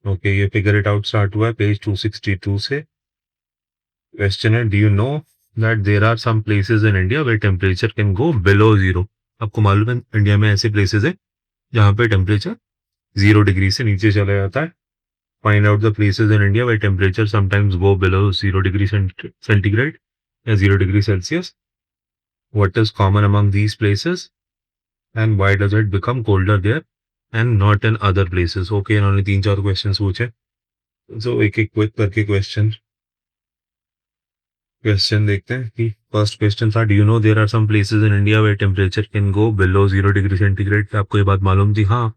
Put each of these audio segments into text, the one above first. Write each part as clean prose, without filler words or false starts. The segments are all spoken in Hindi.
ओके, ये फिगर इट आउट स्टार्ट हुआ है पेज 262 से। क्वेश्चन है, do you know that there are some places in India where temperature can go below zero. आपको मालूम है इंडिया में ऐसे प्लेसेस है जहाँ पे टेम्परेचर 0 डिग्री से नीचे चला जाता है। Find out the places in India where temperature sometimes go below 0 degree centigrade या 0 degree celsius. What is common among these places and why does it become colder there and not in other places. Okay, इन्होंने 3-4 क्वेश्चन पूछे, सो एक एक क्विक करके क्वेश्चन देखते हैं कि फर्स्ट क्वेश्चन था, do you know there are some places in India where temperature can go below 0 degree centigrade. आपको ये बात मालूम थी? हाँ,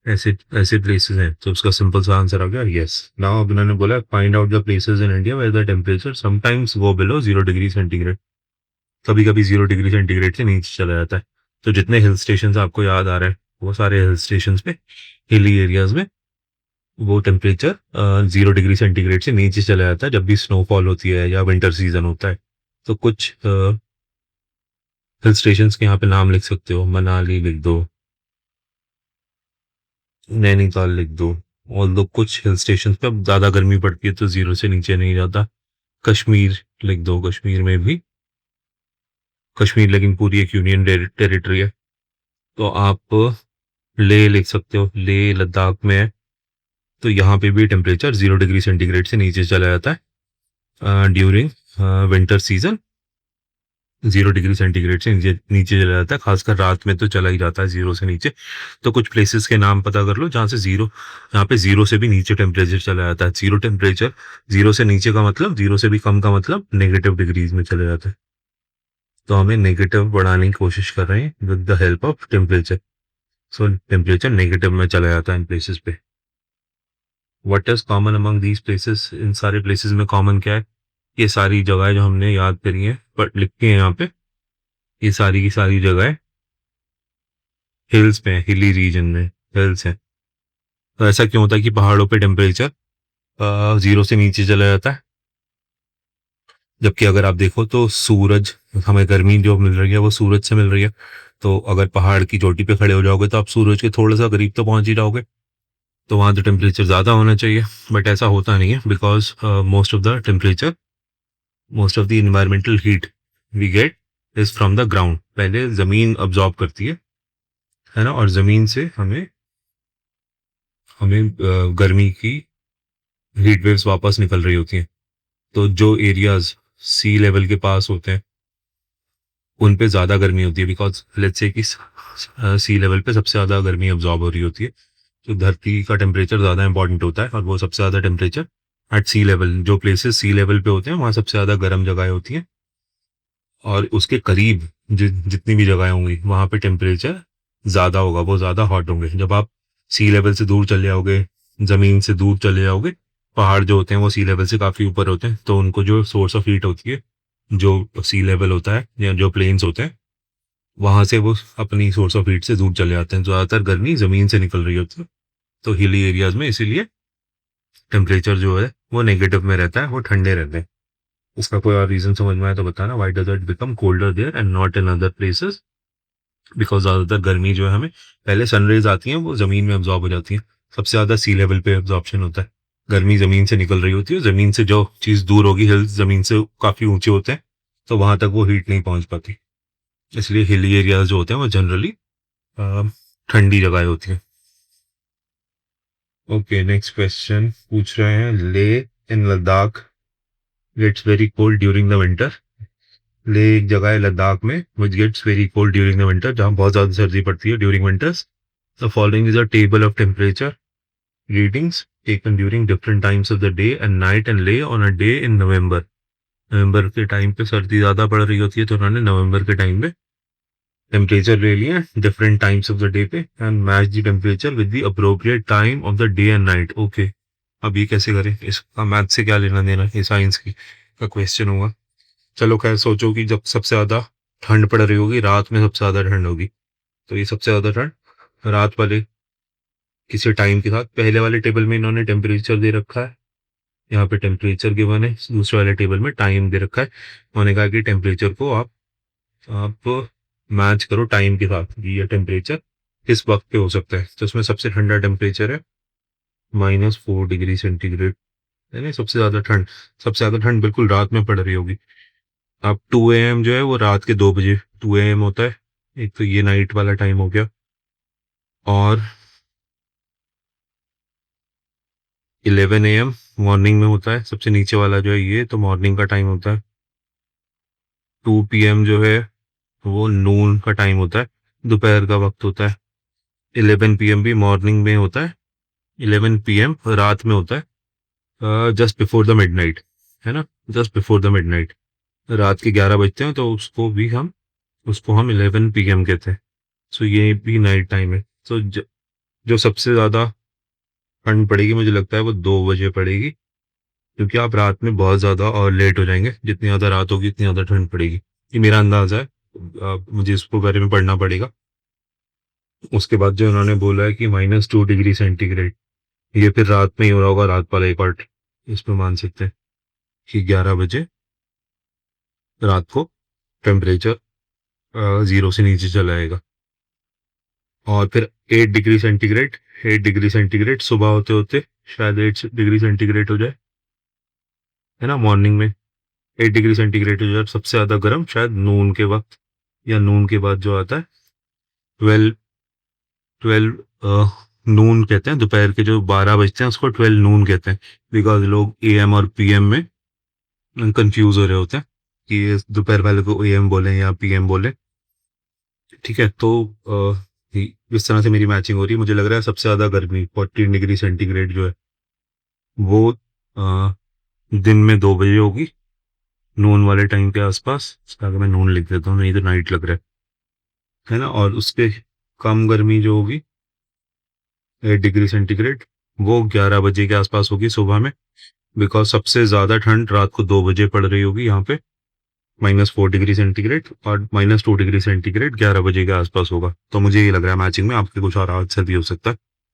ऐसे ऐसे प्लेसेस हैं। तो उसका सिंपल सा आंसर आ गया यस। नाउ अब उन्होंने बोला find out the places in India where the temperature sometimes go below 0 degree centigrade. कभी कभी 0 डिग्री सेंटीग्रेड से नीचे चला जाता है। तो जितने हिल स्टेशन आपको याद आ रहे हैं वो सारे हिल स्टेशन पे, हिली एरियाज में वो टेम्परेचर 0 डिग्री सेंटीग्रेड से नीचे चला जाता है जब भी स्नोफॉल होती है या विंटर सीजन होता है। तो कुछ हिल स्टेशन के यहाँ पे नाम लिख सकते हो। मनाली लिख दो, नैनीताल लिख दो। और दो कुछ हिल स्टेशन पे अब ज़्यादा गर्मी पड़ती है तो 0 से नीचे नहीं जाता। कश्मीर लिख दो, कश्मीर में भी, कश्मीर लेकिन पूरी एक यूनियन टेरिटरी है। तो आप ले लिख सकते हो, ले लद्दाख में है। तो यहाँ पे भी टेम्परेचर 0 डिग्री सेंटीग्रेड से नीचे चला जाता है during winter season. 0 degree centigrade से नीचे नीचे चला जाता है, खासकर रात में तो चला ही जाता है 0 से नीचे। तो कुछ प्लेसेस के नाम पता कर लो जहाँ से यहाँ पे 0 से भी नीचे टेम्परेचर चला जाता है। जीरो टेम्परेचर, 0 से नीचे का मतलब, 0 से भी कम का मतलब नेगेटिव डिग्रीज में चले जाता है। तो हमें नेगेटिव बढ़ाने की कोशिश कर रहे हैं with the help of temperature. So temperature negative में चला जाता है इन प्लेसेस पे। What is common among these places, इन सारे प्लेसेस में कॉमन क्या है? ये सारी जगह जो हमने याद करी है पर लिखी है यहाँ पे, ये सारी की सारी जगह हिल्स में, हिली रीजन में हिल्स हैं। तो ऐसा क्यों होता है कि पहाड़ों पे टेम्परेचर 0 से नीचे चला जाता है, जबकि अगर आप देखो तो सूरज, हमें गर्मी जो मिल रही है वो सूरज से मिल रही है। तो अगर पहाड़ की चोटी पे खड़े हो जाओगे तो आप सूरज के थोड़ा सा करीब तो पहुंच ही जाओगे। तो वहाँ तो टेम्परेचर ज़्यादा होना चाहिए, बट ऐसा होता नहीं है because most of the environmental heat we get is from the ground. पहले ज़मीन अब्जॉर्ब करती है ना, और ज़मीन से हमें हमें गर्मी की हीट वेव्स वापस निकल रही होती हैं। तो जो एरियाज सी लेवल के पास होते हैं उन पे ज़्यादा गर्मी होती है, बिकॉज लेट्स से कि सी लेवल पे सबसे ज़्यादा गर्मी अब्जॉर्ब हो रही होती है। तो धरती का टेम्परेचर ज़्यादा इंपॉर्टेंट होता है और वो सबसे ज़्यादा टेम्परेचर एट सी लेवल, जो प्लेसेस सी लेवल पे होते हैं वहाँ सबसे ज़्यादा गर्म जगहें होती हैं। और उसके करीब जितनी भी जगहें होंगी वहाँ पे टेम्परेचर ज़्यादा होगा, वो ज़्यादा हॉट होंगे। जब आप सी लेवल से दूर चले जाओगे, ज़मीन से दूर चले जाओगे, पहाड़ जो होते हैं वो सी लेवल से काफ़ी ऊपर होते हैं, तो उनको जो सोर्स ऑफ हीट होती है, जो सी लेवल होता है या जो प्लेन्स होते हैं, वहाँ से वो अपनी सोर्स ऑफ हीट से दूर चले जाते हैं। ज़्यादातर गर्मी ज़मीन से निकल रही होती है। तो हिली एरियाज में इसीलिए टेम्परेचर जो है वो नेगेटिव में रहता है, वो ठंडे रहते हैं। इसका कोई और रीज़न समझ में आया तो बताना। Why does it become colder there and not in other places? Because ज़्यादातर गर्मी जो है हमें पहले सनरेज आती हैं वो ज़मीन में अब्जॉर्ब हो जाती हैं। सबसे ज़्यादा सी लेवल पे अब्जॉर्प्शन होता है। गर्मी ज़मीन से निकल रही होती है, ज़मीन से जो चीज़ दूर होगी, हिल्स ज़मीन से काफ़ी ऊंचे होते हैं, तो वहाँ तक वो हीट नहीं पहुँच पाती। इसलिए हिली एरियाज जो होते हैं वो जनरली ठंडी जगह होती हैं। ओके, नेक्स्ट क्वेश्चन पूछ रहे हैं, Leh in Ladakh gets very cold during the winter. Leh एक जगह है लद्दाख में which gets very cold during the winter, जहाँ बहुत ज़्यादा सर्दी पड़ती है during winters. The following is a table of temperature readings taken during different times of the day and night and lay on a day in November। नवंबर के टाइम पे सर्दी ज़्यादा पड़ रही होती है तो उन्होंने नवंबर के टाइम पे टेम्परेचर ले लिया different times of the day पे and match the temperature with the appropriate time of the day and night. Okay, अब ये कैसे करें? इसका मैथ से क्या लेना देना, ये साइंस की का क्वेश्चन होगा। चलो खैर, सोचो कि जब सबसे ज़्यादा ठंड पड़ रही होगी, रात में सबसे ज़्यादा ठंड होगी, तो ये सबसे ज़्यादा ठंड रात वाले किसी टाइम के साथ, पहले वाले टेबल में इन्होंने टेम्परेचर दे रखा है, यहाँ पे टेम्परेचर गिवन है, दूसरे वाले टेबल में टाइम दे रखा है। उन्होंने कहा कि टेम्परेचर को आप मैच करो टाइम के साथ, ये टेम्परेचर किस वक्त पे हो सकता है। तो इसमें सबसे ठंडा टेम्परेचर है -4 डिग्री सेंटीग्रेड, यानी सबसे ज़्यादा ठंड बिल्कुल रात में पड़ रही होगी। अब 2 AM जो है वो रात के 2 बजे 2 AM होता है, एक तो ये नाइट वाला टाइम हो गया, और 11 AM मॉर्निंग में होता है, सबसे नीचे वाला जो है ये तो मॉर्निंग का टाइम होता है। 2 PM जो है वो नून का टाइम होता है, दोपहर का वक्त होता है। 11 PM भी मॉर्निंग में होता है, 11 PM रात में होता है, जस्ट बिफोर द मिडनाइट, है ना, जस्ट बिफोर द मिडनाइट। रात के 11 बजते हैं तो उसको हम 11 PM कहते हैं। सो ये भी नाइट टाइम है। सो जो सबसे ज़्यादा ठंड पड़ेगी मुझे लगता है वो 2 बजे पड़ेगी, क्योंकि आप रात में बहुत ज़्यादा और लेट हो जाएंगे, जितनी ज़्यादा रात होगी उतनी ज़्यादा ठंड पड़ेगी। ये मेरा अंदाज़ा है, मुझे इसको बारे में पढ़ना पड़ेगा। उसके बाद जो उन्होंने बोला है कि -2 डिग्री सेंटीग्रेड, ये फिर रात में ही हो रहा होगा, रात वाला एक पार्ट इसमें मान सकते हैं कि 11 बजे रात को टेम्परेचर 0 से नीचे चला जाएगा। और फिर 8 डिग्री सेंटीग्रेड सुबह होते होते शायद 8 डिग्री सेंटीग्रेड हो जाए, है ना, मॉर्निंग में 8 डिग्री सेंटीग्रेड हो जाए। सबसे ज़्यादा गर्म शायद नून के वक्त, या नून के बाद जो आता है 12 12 नून कहते हैं, दोपहर के जो 12 बजते हैं उसको 12 नून कहते हैं, बिकॉज लोग AM और PM में कंफ्यूज हो रहे होते हैं कि ये दोपहर वाले को AM बोले या PM बोले। ठीक है, तो इस तरह से मेरी मैचिंग हो रही है। मुझे लग रहा है सबसे ज़्यादा गर्मी 14 डिग्री सेंटीग्रेड जो है वो अ, दिन में 2 बजे होगी, नून वाले टाइम के आसपास। अगर मैं नून लिख देता हूँ, नहीं तो नाइट लग रहा है ना। और उसके कम गर्मी जो होगी 8 डिग्री सेंटीग्रेड, वो 11 बजे के आसपास होगी सुबह में, बिकॉज सबसे ज़्यादा ठंड रात को 2 बजे पड़ रही होगी यहाँ पे, -4 डिग्री सेंटीग्रेड, और -2 डिग्री सेंटीग्रेड 11 बजे के आसपास होगा। तो मुझे ये लग रहा है मैचिंग में, आपके कुछ और आंसर भी हो सकता है।